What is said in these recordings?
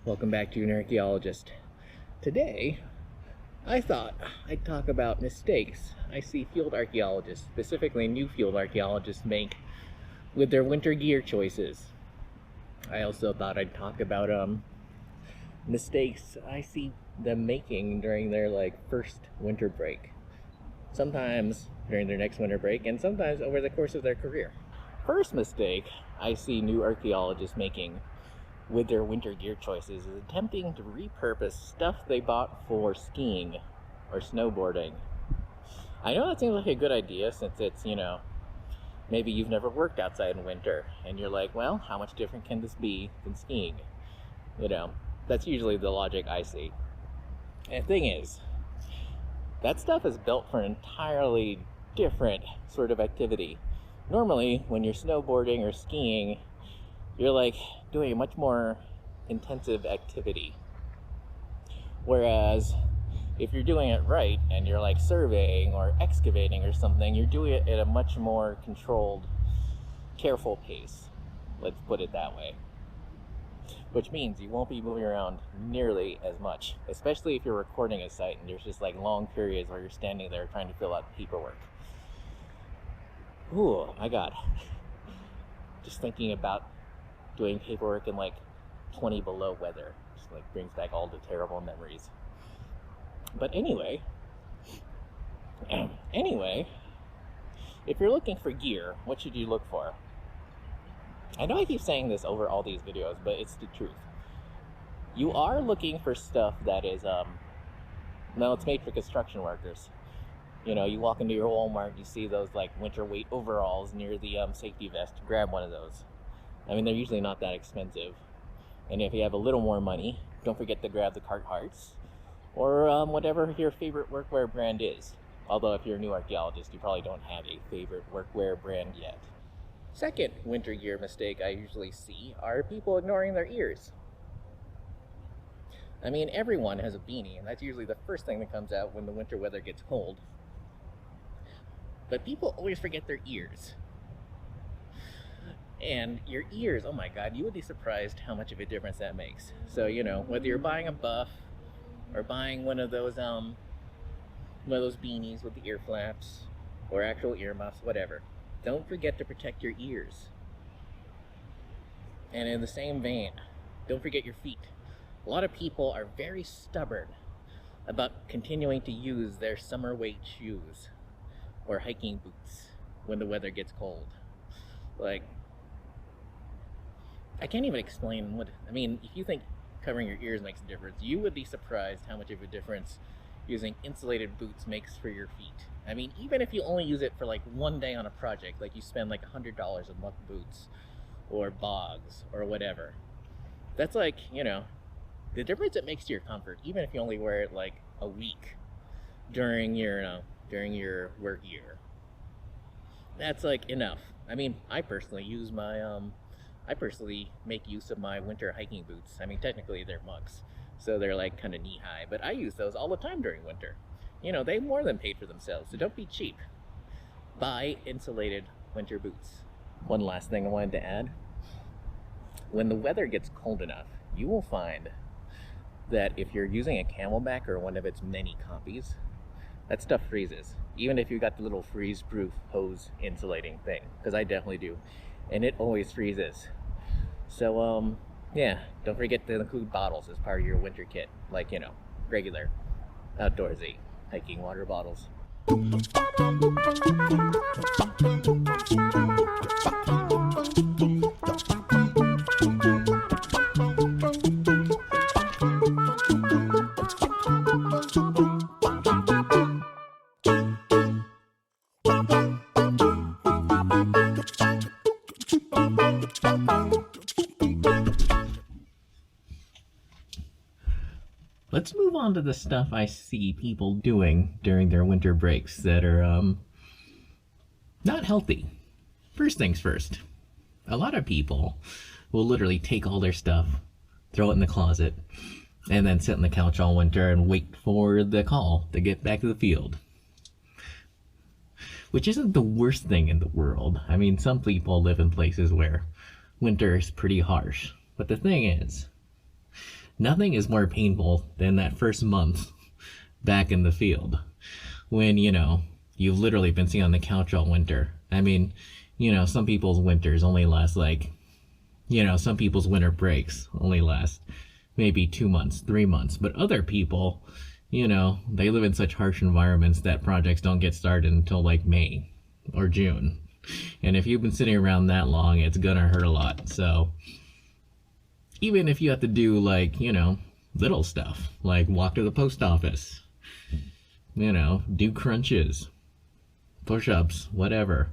Welcome back to an archaeologist. Today, I thought I'd talk about mistakes I see field archaeologists, specifically new field archaeologists, make with their winter gear choices. I also thought I'd talk about mistakes I see them making during their first winter break. Sometimes during their next winter break, and sometimes over the course of their career. First mistake I see new archaeologists making with their winter gear choices is attempting to repurpose stuff they bought for skiing or snowboarding. I know that seems like a good idea since it's, maybe you've never worked outside in winter and you're like, well, how much different can this be than skiing? That's usually the logic I see. And the thing is, that stuff is built for an entirely different sort of activity. Normally, when you're snowboarding or skiing, you're doing a much more intensive activity. Whereas if you're doing it right and you're surveying or excavating or something, you're doing it at a much more controlled, careful pace. Let's put it that way. Which means you won't be moving around nearly as much, especially if you're recording a site and there's just long periods where you're standing there trying to fill out paperwork. Ooh, my God. Just thinking about doing paperwork in 20 below weather just brings back all the terrible memories. But anyway, if you're looking for gear, what should you look for? I know I keep saying this over all these videos, but it's the truth. You are looking for stuff that is, it's made for construction workers. You walk into your Walmart, you see those winter weight overalls near the safety vest. Grab one of those. They're usually not that expensive. And if you have a little more money, don't forget to grab the Carhartts or whatever your favorite workwear brand is. Although if you're a new archaeologist, you probably don't have a favorite workwear brand yet. Second winter gear mistake I usually see are people ignoring their ears. Everyone has a beanie, and that's usually the first thing that comes out when the winter weather gets cold. But people always forget their ears. And your ears, oh my God, you would be surprised how much of a difference that makes. So, whether you're buying a buff or buying one of those beanies with the ear flaps or actual earmuffs, whatever, don't forget to protect your ears. And in the same vein, don't forget your feet. A lot of people are very stubborn about continuing to use their summer weight shoes or hiking boots when the weather gets cold. I can't even explain if you think covering your ears makes a difference, you would be surprised how much of a difference using insulated boots makes for your feet. Even if you only use it for one day on a project, you spend $100 on muck boots or bogs or whatever. That's the difference it makes to your comfort, even if you only wear it a week during your work year. That's enough. I personally make use of my winter hiking boots. Technically they're mucks, so they're kind of knee-high, but I use those all the time during winter. They more than paid for themselves, so don't be cheap. Buy insulated winter boots. One last thing I wanted to add. When the weather gets cold enough, you will find that if you're using a Camelback or one of its many copies, that stuff freezes. Even if you got the little freeze-proof hose insulating thing, because I definitely do. And it always freezes. So, don't forget to include bottles as part of your winter kit. Regular, outdoorsy, hiking water bottles. Let's move on to the stuff I see people doing during their winter breaks that are not healthy. First things first, a lot of people will literally take all their stuff, throw it in the closet, and then sit on the couch all winter and wait for the call to get back to the field. Which isn't the worst thing in the world. I mean, some people live in places where winter is pretty harsh. But the thing is, nothing is more painful than that first month back in the field when, you've literally been sitting on the couch all winter. I mean, some people's winters only last some people's winter breaks only last maybe 2 months, 3 months. But other people, they live in such harsh environments that projects don't get started until like May or June. And if you've been sitting around that long, it's gonna hurt a lot. So even if you have to do little stuff, like walk to the post office, do crunches, push-ups, whatever.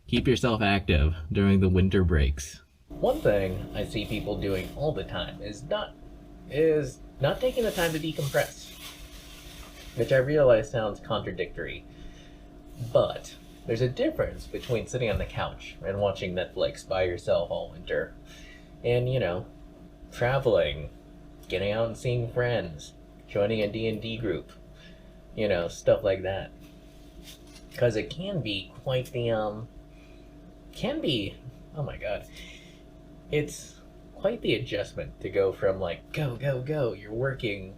Keep yourself active during the winter breaks. One thing I see people doing all the time is not taking the time to decompress, which I realize sounds contradictory, but there's a difference between sitting on the couch and watching Netflix by yourself all winter and, traveling, getting out and seeing friends, joining a D&D group, stuff like that. Because it can be quite the, oh my god, it's quite the adjustment to go from go, go, go, you're working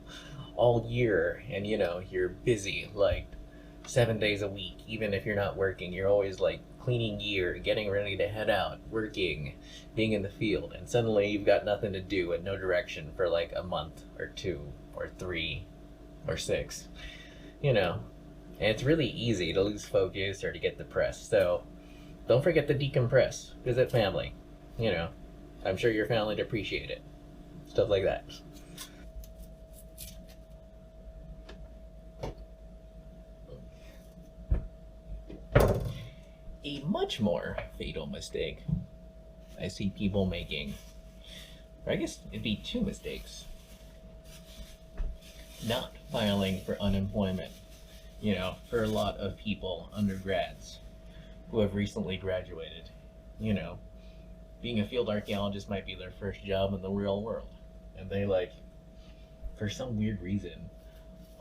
all year and, you're busy 7 days a week. Even if you're not working, you're always cleaning gear, getting ready to head out, working, being in the field, and suddenly you've got nothing to do and no direction for a month or 2 or 3 or 6, and it's really easy to lose focus or to get depressed. So don't forget to decompress, visit family, I'm sure your family would appreciate it, stuff like that. A much more fatal mistake I see people making, or I guess it'd be 2 mistakes. Not filing for unemployment, for a lot of people, undergrads, who have recently graduated. Being a field archaeologist might be their first job in the real world. And they for some weird reason,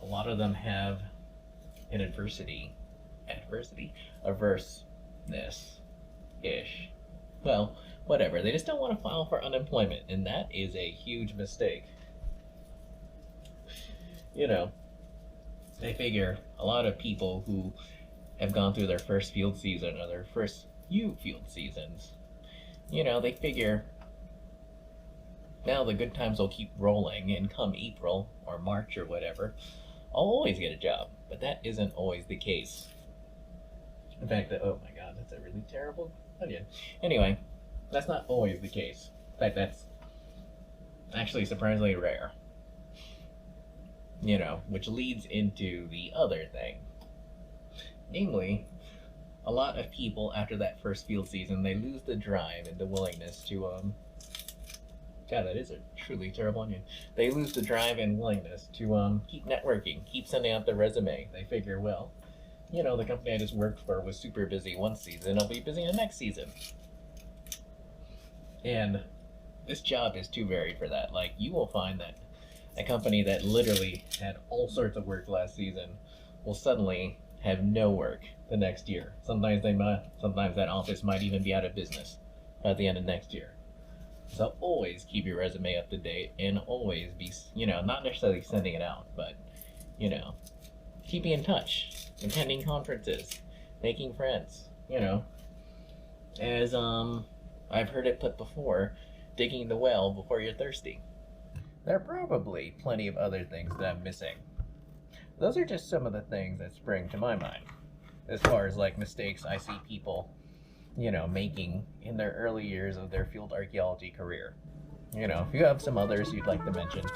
a lot of them have an averseness-ish. Well, whatever. They just don't want to file for unemployment, and that is a huge mistake. They figure a lot of people who have gone through their first field season or their first few field seasons, they figure now the good times will keep rolling, and come April or March or whatever, I'll always get a job. But that isn't always the case. In fact, oh my god, that's a really terrible onion. Anyway, that's not always the case. In fact, that's actually surprisingly rare. Which leads into the other thing. Namely, a lot of people after that first field season, they lose the drive and the willingness to, God, that is a truly terrible onion. They lose the drive and willingness to keep networking, keep sending out their resume. They figure, well, the company I just worked for was super busy one season, I'll be busy the next season. And this job is too varied for that. You will find that a company that literally had all sorts of work last season will suddenly have no work the next year. Sometimes that office might even be out of business by the end of next year. So always keep your resume up to date, and always be, not necessarily sending it out, but, keeping in touch, attending conferences, making friends, as, I've heard it put before, digging the well before you're thirsty. There are probably plenty of other things that I'm missing. Those are just some of the things that spring to my mind, as far as mistakes I see people, making in their early years of their field archaeology career. If you have some others you'd like to mention,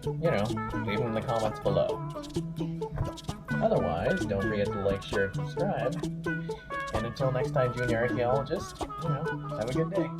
leave them in the comments below. Otherwise, don't forget to like, share, and subscribe. And until next time, junior archaeologists, have a good day.